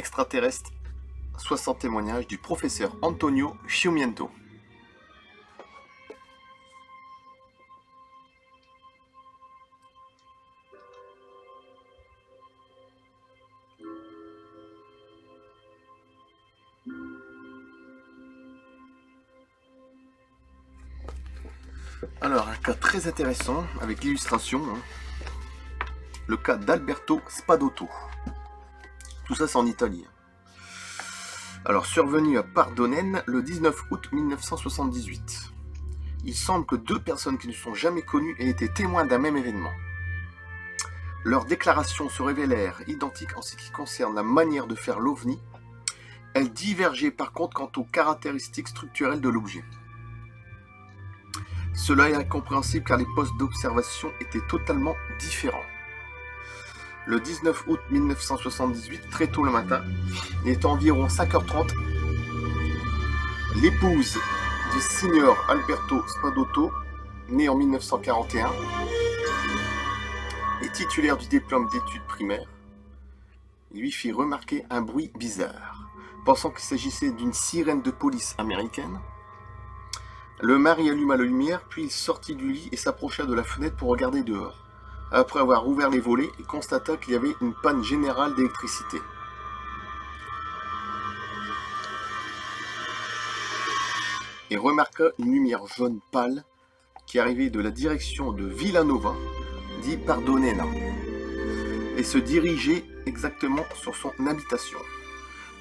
extraterrestre, 60 témoignages du professeur Antonio Sciumento. Alors, un cas très intéressant avec l'illustration, le cas d'Alberto Spadotto. Tout ça, c'est en Italie. Alors, survenu à Pardonène le 19 août 1978. Il semble que deux personnes qui ne sont jamais connues aient été témoins d'un même événement. Leurs déclarations se révélèrent identiques en ce qui concerne la manière de faire l'OVNI. Elles divergeaient par contre quant aux caractéristiques structurelles de l'objet. Cela est incompréhensible car les postes d'observation étaient totalement différents. Le 19 août 1978, très tôt le matin, il est environ 5h30, l'épouse du signor Alberto Spadotto, né en 1941, et titulaire du diplôme d'études primaires, lui fit remarquer un bruit bizarre. Pensant qu'il s'agissait d'une sirène de police américaine, le mari alluma la lumière, puis il sortit du lit et s'approcha de la fenêtre pour regarder dehors. Après avoir ouvert les volets, il constata qu'il y avait une panne générale d'électricité. Et remarqua une lumière jaune pâle qui arrivait de la direction de Villanova, dit Pardonena, et se dirigeait exactement sur son habitation,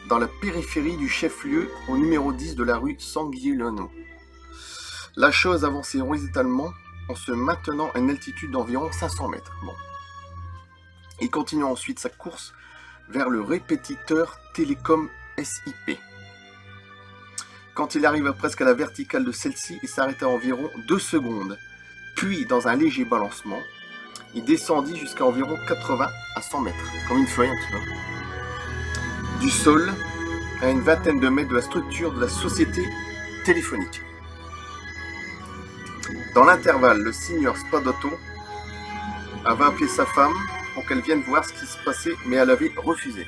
dans la périphérie du chef-lieu au numéro 10 de la rue Sanguileano. La chose avançait horizontalement en se maintenant à une altitude d'environ 500 mètres. Il continua ensuite sa course vers le répétiteur télécom SIP. Quand il arriva presque à la verticale de celle-ci, il s'arrêta environ 2 secondes. Puis, dans un léger balancement, il descendit jusqu'à environ 80 à 100 mètres, comme une feuille un petit peu, du sol à une vingtaine de mètres de la structure de la société téléphonique. Dans l'intervalle, le signor Spadotto avait appelé sa femme pour qu'elle vienne voir ce qui se passait, mais elle avait refusé.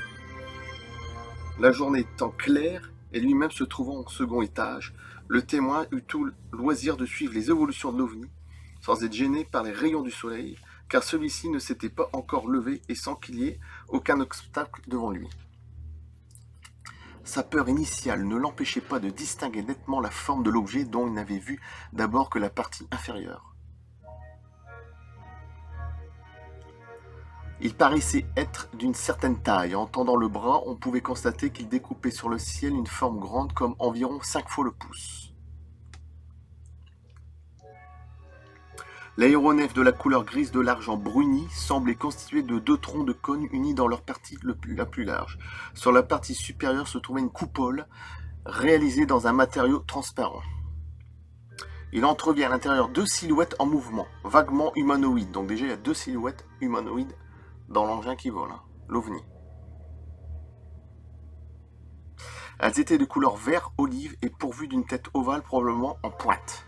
La journée étant claire et lui-même se trouvant au second étage, le témoin eut tout le loisir de suivre les évolutions de l'OVNI sans être gêné par les rayons du soleil, car celui-ci ne s'était pas encore levé et sans qu'il y ait aucun obstacle devant lui. Sa peur initiale ne l'empêchait pas de distinguer nettement la forme de l'objet dont il n'avait vu d'abord que la partie inférieure. Il paraissait être d'une certaine taille. En tendant le bras, on pouvait constater qu'il découpait sur le ciel une forme grande comme environ 5 fois le pouce. L'aéronef de la couleur grise de l'argent bruni semblait constitué de 2 troncs de cône unis dans leur partie la plus large. Sur la partie supérieure se trouvait une coupole réalisée dans un matériau transparent. Il entrevient à l'intérieur 2 silhouettes en mouvement, vaguement humanoïdes. Donc déjà il y a 2 silhouettes humanoïdes dans l'engin qui vole, l'OVNI. Elles étaient de couleur vert olive et pourvues d'une tête ovale probablement en pointe.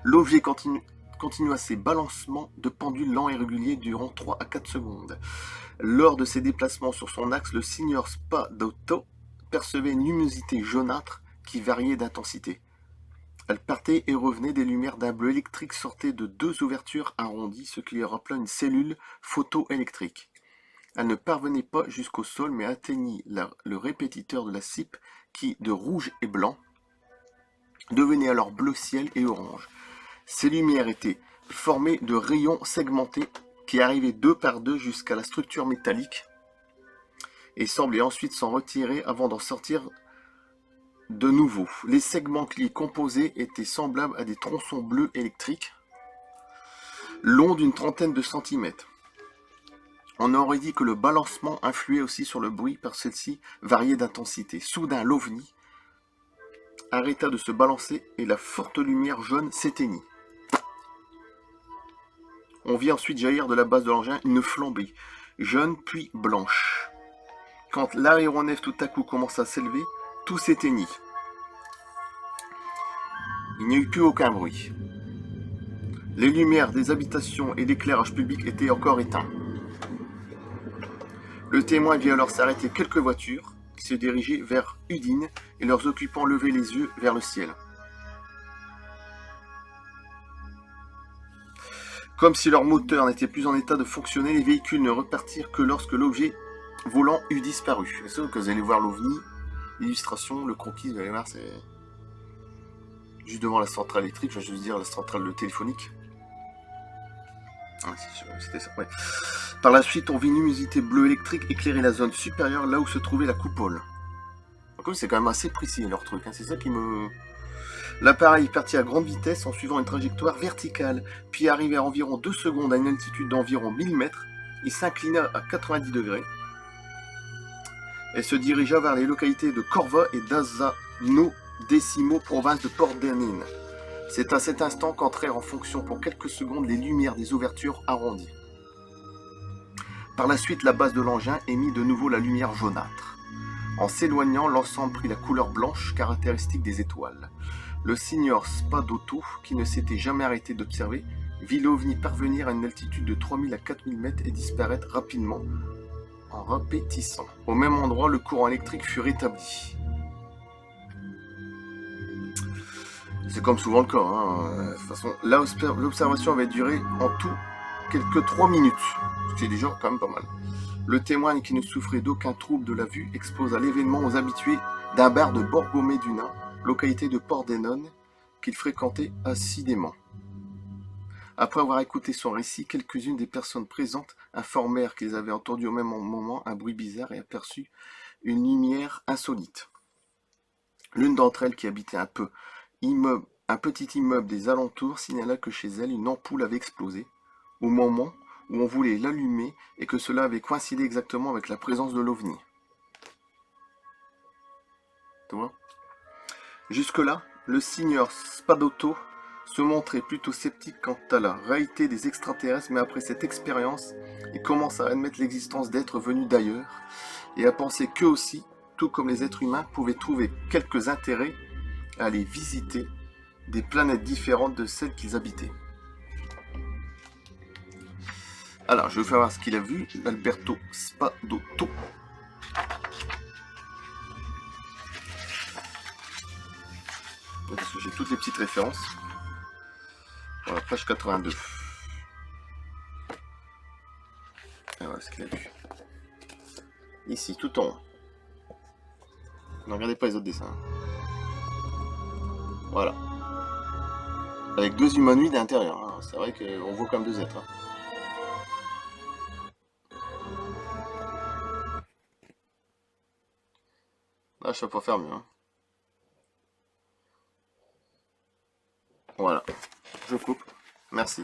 L'objet continua ses balancements de pendule lents et réguliers durant 3 à 4 secondes. Lors de ses déplacements sur son axe, le signor Spadotto percevait une luminosité jaunâtre qui variait d'intensité. Elle partait et revenait, des lumières d'un bleu électrique sortaient de 2 ouvertures arrondies, ce qui lui rappela une cellule photoélectrique. Elle ne parvenait pas jusqu'au sol, mais atteignit le répétiteur de la SIP qui, de rouge et blanc, devenait alors bleu ciel et orange. Ces lumières étaient formées de rayons segmentés qui arrivaient 2 par 2 jusqu'à la structure métallique et semblaient ensuite s'en retirer avant d'en sortir de nouveau. Les segments qui les composaient étaient semblables à des tronçons bleus électriques, longs d'une trentaine de centimètres. On aurait dit que le balancement influait aussi sur le bruit, par celle-ci variait d'intensité. Soudain, l'OVNI arrêta de se balancer et la forte lumière jaune s'éteignit. On vit ensuite jaillir de la base de l'engin une flambée, jaune puis blanche. Quand l'aéronef tout à coup commença à s'élever, tout s'éteignit. Il n'y a eu plus aucun bruit. Les lumières des habitations et l'éclairage public étaient encore éteints. Le témoin vit alors s'arrêter quelques voitures qui se dirigeaient vers Udine et leurs occupants levaient les yeux vers le ciel. Comme si leur moteur n'était plus en état de fonctionner, les véhicules ne repartirent que lorsque l'objet volant eut disparu. C'est sûr que vous allez voir l'OVNI, l'illustration, le croquis, vous allez voir, c'est juste devant la centrale électrique, je veux dire la centrale téléphonique. Ah, c'était ça, ouais. Par la suite, on vit une luminosité bleue électrique éclairer la zone supérieure là où se trouvait la coupole. Donc c'est quand même assez précis leur truc, hein. C'est ça qui me... L'appareil partit à grande vitesse en suivant une trajectoire verticale, puis arrivé à environ 2 secondes à une altitude d'environ 1000 mètres, il s'inclina à 90 degrés et se dirigea vers les localités de Corva et d'Azzano Decimo, province de Pordenone. C'est à cet instant qu'entrèrent en fonction pour quelques secondes les lumières des ouvertures arrondies. Par la suite, la base de l'engin émit de nouveau la lumière jaunâtre. En s'éloignant, l'ensemble prit la couleur blanche caractéristique des étoiles. Le signor Spadotto, qui ne s'était jamais arrêté d'observer, vit l'OVNI parvenir à une altitude de 3000 à 4000 mètres et disparaître rapidement en répétissant. Au même endroit, le courant électrique fut rétabli. C'est comme souvent le cas, hein. De toute façon, l'observation avait duré en tout quelques 3 minutes, ce qui est déjà quand même pas mal. Le témoin, qui ne souffrait d'aucun trouble de la vue, exposa l'événement aux habitués d'un bar de Borgo Meduna, localité de Pordenone, qu'il fréquentait assidément. Après avoir écouté son récit, quelques-unes des personnes présentes informèrent qu'ils avaient entendu au même moment un bruit bizarre et aperçu une lumière insolite. L'une d'entre elles, qui habitait un petit immeuble des alentours, signala que chez elle, une ampoule avait explosé au moment où on voulait l'allumer et que cela avait coïncidé exactement avec la présence de l'OVNI. Tu vois ? Jusque-là, le signor Spadotto se montrait plutôt sceptique quant à la réalité des extraterrestres, mais après cette expérience, il commence à admettre l'existence d'êtres venus d'ailleurs et à penser qu'eux aussi, tout comme les êtres humains, pouvaient trouver quelques intérêts à aller visiter des planètes différentes de celles qu'ils habitaient. Alors, je vais vous faire voir ce qu'il a vu, Alberto Spadotto. Parce que j'ai toutes les petites références. Voilà, page 82. Et voilà ce qu'il a vu. Ici, tout en haut. Ne regardez pas les autres dessins. Voilà. Avec 2 humanoïdes à l'intérieur. Hein. C'est vrai qu'on voit comme 2 êtres. Hein. Là, je ne sais pas faire mieux. Hein. Voilà. Je coupe. Merci.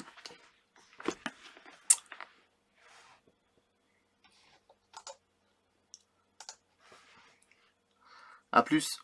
A plus.